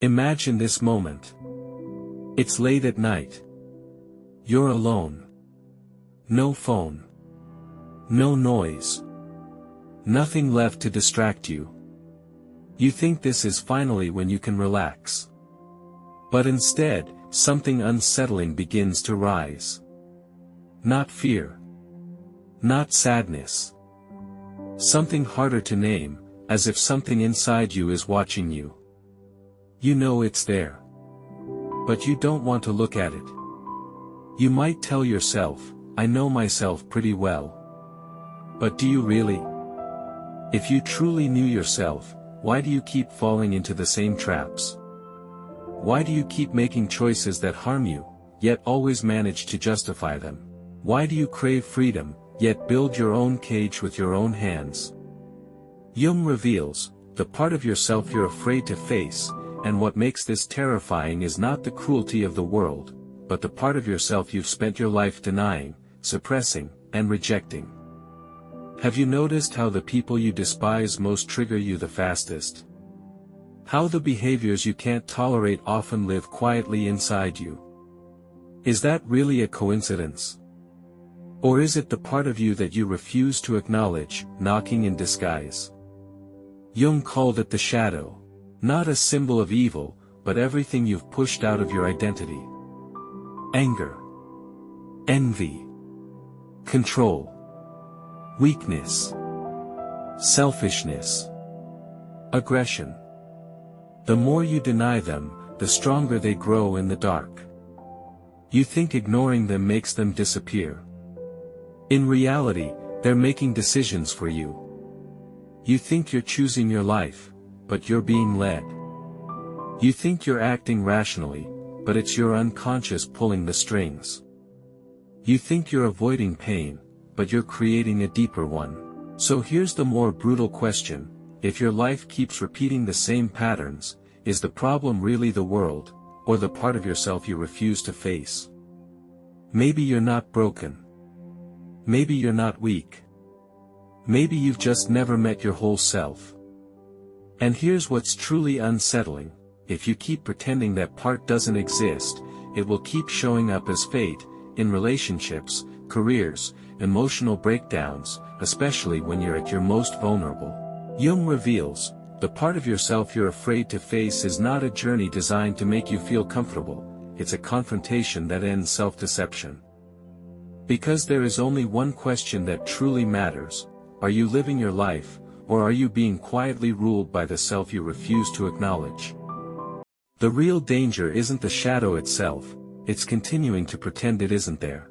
Imagine this moment. It's late at night. You're alone. No phone. No noise. Nothing left to distract you. You think this is finally when you can relax. But instead, something unsettling begins to rise. Not fear. Not sadness. Something harder to name, as if something inside you is watching you. You know it's there. But you don't want to look at it. You might tell yourself, I know myself pretty well. But do you really? If you truly knew yourself, why do you keep falling into the same traps? Why do you keep making choices that harm you, yet always manage to justify them? Why do you crave freedom, yet build your own cage with your own hands? Jung reveals, the part of yourself you're afraid to face, and what makes this terrifying is not the cruelty of the world, but the part of yourself you've spent your life denying, suppressing, and rejecting. Have you noticed how the people you despise most trigger you the fastest? How the behaviors you can't tolerate often live quietly inside you? Is that really a coincidence? Or is it the part of you that you refuse to acknowledge, knocking in disguise? Jung called it the shadow. Not a symbol of evil, but everything you've pushed out of your identity. Anger. Envy. Control. Weakness. Selfishness. Aggression. The more you deny them, the stronger they grow in the dark. You think ignoring them makes them disappear. In reality, they're making decisions for you. You think you're choosing your life, but you're being led. You think you're acting rationally, but it's your unconscious pulling the strings. You think you're avoiding pain, but you're creating a deeper one. So here's the more brutal question: if your life keeps repeating the same patterns, is the problem really the world, or the part of yourself you refuse to face? Maybe you're not broken. Maybe you're not weak. Maybe you've just never met your whole self. And here's what's truly unsettling: if you keep pretending that part doesn't exist, it will keep showing up as fate, in relationships, careers, emotional breakdowns, especially when you're at your most vulnerable. Jung reveals, the part of yourself you're afraid to face is not a journey designed to make you feel comfortable, it's a confrontation that ends self-deception. Because there is only one question that truly matters: are you living your life, or are you being quietly ruled by the self you refuse to acknowledge? The real danger isn't the shadow itself, it's continuing to pretend it isn't there.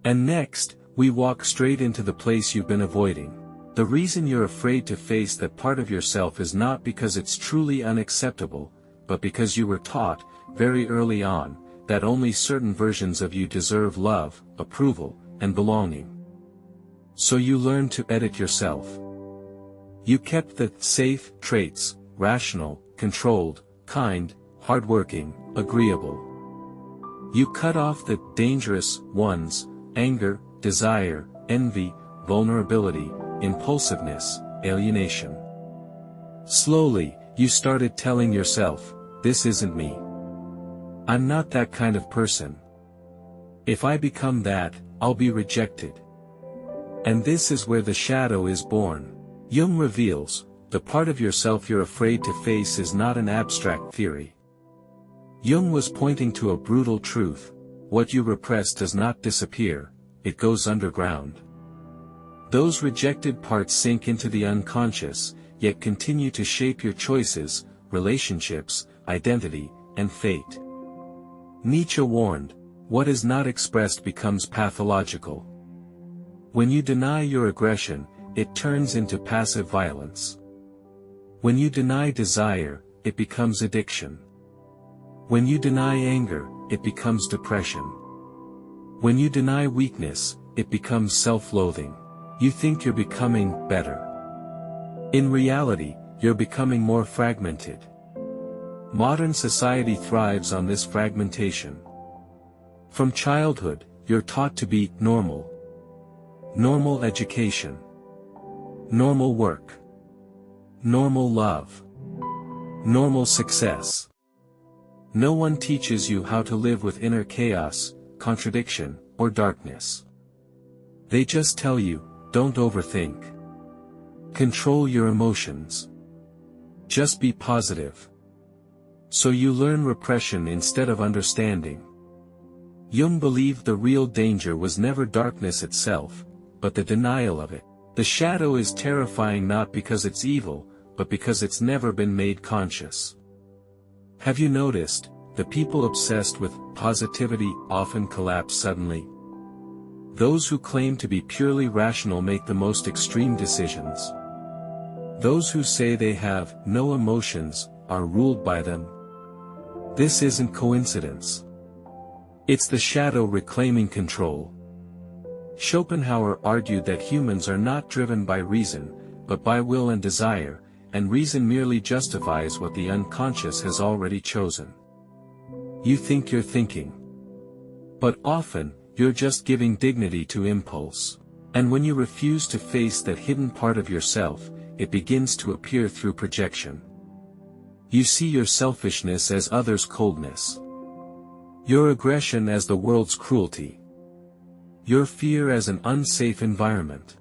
And next, we walk straight into the place you've been avoiding. The reason you're afraid to face that part of yourself is not because it's truly unacceptable, but because you were taught, very early on, that only certain versions of you deserve love, approval, and belonging. So you learned to edit yourself. You kept the safe traits: rational, controlled, kind, hardworking, agreeable. You cut off the dangerous ones: anger, desire, envy, vulnerability, impulsiveness, alienation. Slowly, you started telling yourself, this isn't me. I'm not that kind of person. If I become that, I'll be rejected. And this is where the shadow is born. Jung reveals, the part of yourself you're afraid to face is not an abstract theory. Jung was pointing to a brutal truth: what you repress does not disappear, it goes underground. Those rejected parts sink into the unconscious, yet continue to shape your choices, relationships, identity, and fate. Nietzsche warned, what is not expressed becomes pathological. When you deny your aggression, it turns into passive violence. When you deny desire, it becomes addiction. When you deny anger, it becomes depression. When you deny weakness, it becomes self-loathing. You think you're becoming better. In reality, you're becoming more fragmented. Modern society thrives on this fragmentation. From childhood, you're taught to be normal. Normal education. Normal work. Normal love. Normal success. No one teaches you how to live with inner chaos, contradiction, or darkness. They just tell you, don't overthink. Control your emotions. Just be positive. So you learn repression instead of understanding. Jung believed the real danger was never darkness itself, but the denial of it. The shadow is terrifying not because it's evil, but because it's never been made conscious. Have you noticed, the people obsessed with positivity often collapse suddenly? Those who claim to be purely rational make the most extreme decisions. Those who say they have no emotions are ruled by them. This isn't coincidence. It's the shadow reclaiming control. Schopenhauer argued that humans are not driven by reason, but by will and desire, and reason merely justifies what the unconscious has already chosen. You think you're thinking. But often, you're just giving dignity to impulse. And when you refuse to face that hidden part of yourself, it begins to appear through projection. You see your selfishness as others' coldness. Your aggression as the world's cruelty. Your fear as an unsafe environment.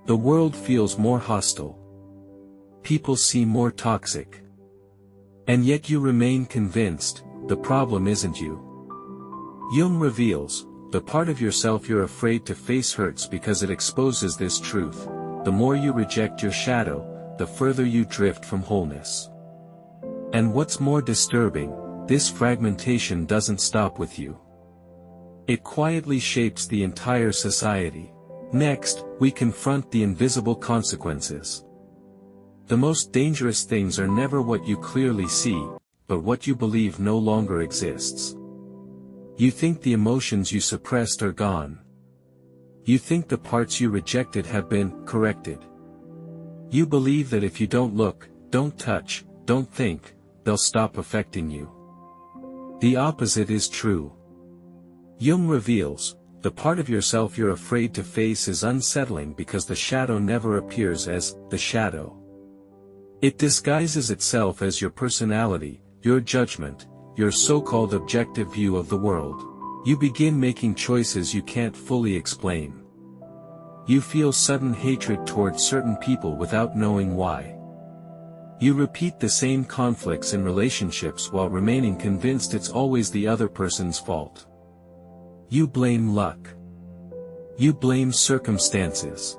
The world feels more hostile. People seem more toxic. And yet you remain convinced, the problem isn't you. Jung reveals, the part of yourself you're afraid to face hurts because it exposes this truth. The more you reject your shadow, the further you drift from wholeness. And what's more disturbing, this fragmentation doesn't stop with you. It quietly shapes the entire society. Next, we confront the invisible consequences. The most dangerous things are never what you clearly see, but what you believe no longer exists. You think the emotions you suppressed are gone. You think the parts you rejected have been corrected. You believe that if you don't look, don't touch, don't think, they'll stop affecting you. The opposite is true. Jung reveals, the part of yourself you're afraid to face is unsettling because the shadow never appears as the shadow. It disguises itself as your personality, your judgment, your so-called objective view of the world. You begin making choices you can't fully explain. You feel sudden hatred towards certain people without knowing why. You repeat the same conflicts in relationships while remaining convinced it's always the other person's fault. You blame luck. You blame circumstances.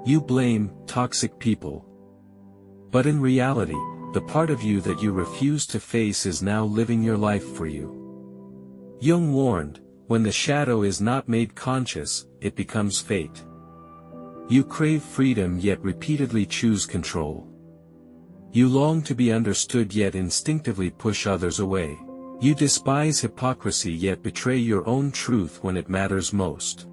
You blame toxic people. But in reality, the part of you that you refuse to face is now living your life for you. Jung warned, when the shadow is not made conscious, it becomes fate. You crave freedom yet repeatedly choose control. You long to be understood yet instinctively push others away. You despise hypocrisy yet betray your own truth when it matters most.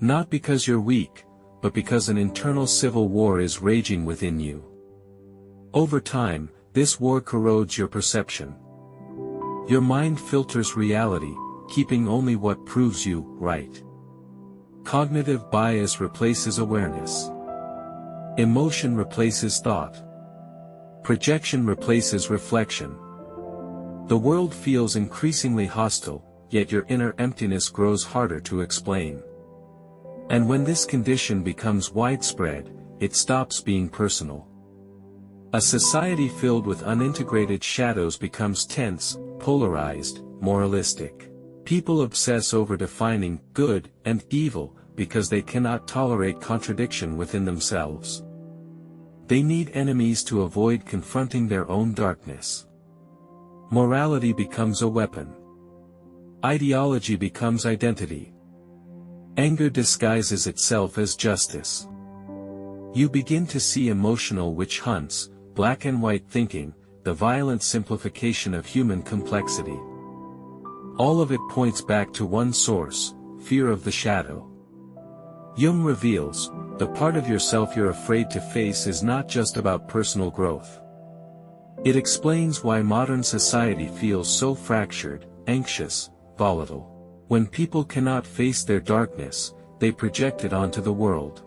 Not because you're weak, but because an internal civil war is raging within you. Over time, this war corrodes your perception. Your mind filters reality, keeping only what proves you right. Cognitive bias replaces awareness. Emotion replaces thought. Projection replaces reflection. The world feels increasingly hostile, yet your inner emptiness grows harder to explain. And when this condition becomes widespread, it stops being personal. A society filled with unintegrated shadows becomes tense, polarized, moralistic. People obsess over defining good and evil because they cannot tolerate contradiction within themselves. They need enemies to avoid confronting their own darkness. Morality becomes a weapon. Ideology becomes identity. Anger disguises itself as justice. You begin to see emotional witch hunts, black and white thinking, the violent simplification of human complexity. All of it points back to one source, fear of the shadow. Jung reveals, the part of yourself you're afraid to face is not just about personal growth. It explains why modern society feels so fractured, anxious, volatile. When people cannot face their darkness, they project it onto the world.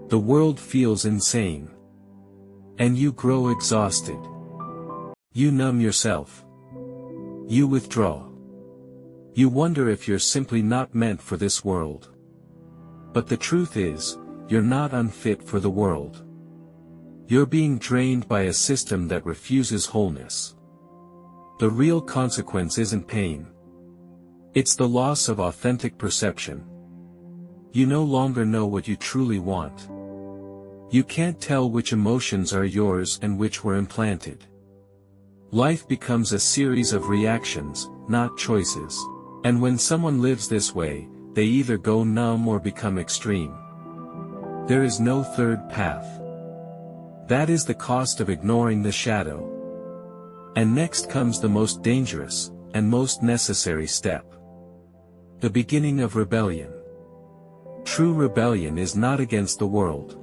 The world feels insane. And you grow exhausted. You numb yourself. You withdraw. You wonder if you're simply not meant for this world. But the truth is, you're not unfit for the world. You're being drained by a system that refuses wholeness. The real consequence isn't pain. It's the loss of authentic perception. You no longer know what you truly want. You can't tell which emotions are yours and which were implanted. Life becomes a series of reactions, not choices. And when someone lives this way, they either go numb or become extreme. There is no third path. That is the cost of ignoring the shadow. And next comes the most dangerous, and most necessary step. The beginning of rebellion. True rebellion is not against the world.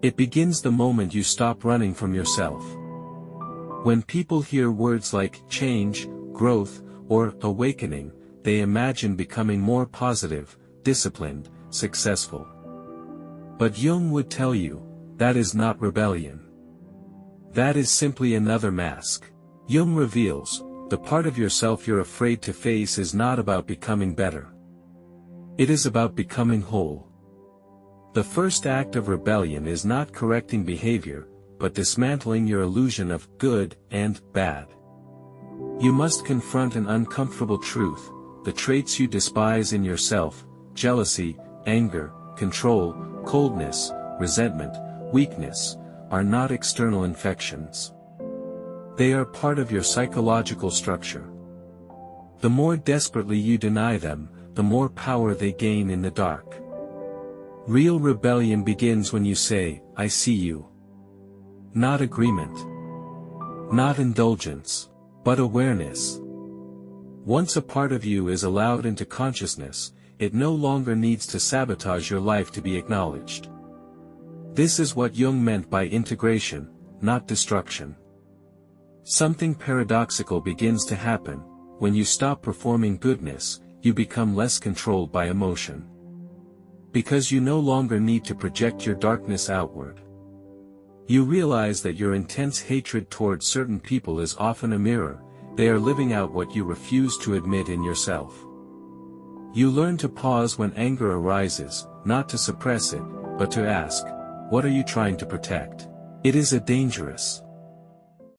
It begins the moment you stop running from yourself. When people hear words like change, growth, or awakening, they imagine becoming more positive, disciplined, successful. But Jung would tell you, that is not rebellion. That is simply another mask. Jung reveals, the part of yourself you're afraid to face is not about becoming better. It is about becoming whole. The first act of rebellion is not correcting behavior, but dismantling your illusion of good and bad. You must confront an uncomfortable truth: the traits you despise in yourself, jealousy, anger, control, coldness, resentment, weakness, are not external infections. They are part of your psychological structure. The more desperately you deny them, the more power they gain in the dark. Real rebellion begins when you say, I see you. Not agreement. Not indulgence. But awareness. Once a part of you is allowed into consciousness, it no longer needs to sabotage your life to be acknowledged. This is what Jung meant by integration, not destruction. Something paradoxical begins to happen. When you stop performing goodness, you become less controlled by emotion. Because you no longer need to project your darkness outward. You realize that your intense hatred towards certain people is often a mirror. They are living out what you refuse to admit in yourself. You learn to pause when anger arises, not to suppress it, but to ask, what are you trying to protect? It is a dangerous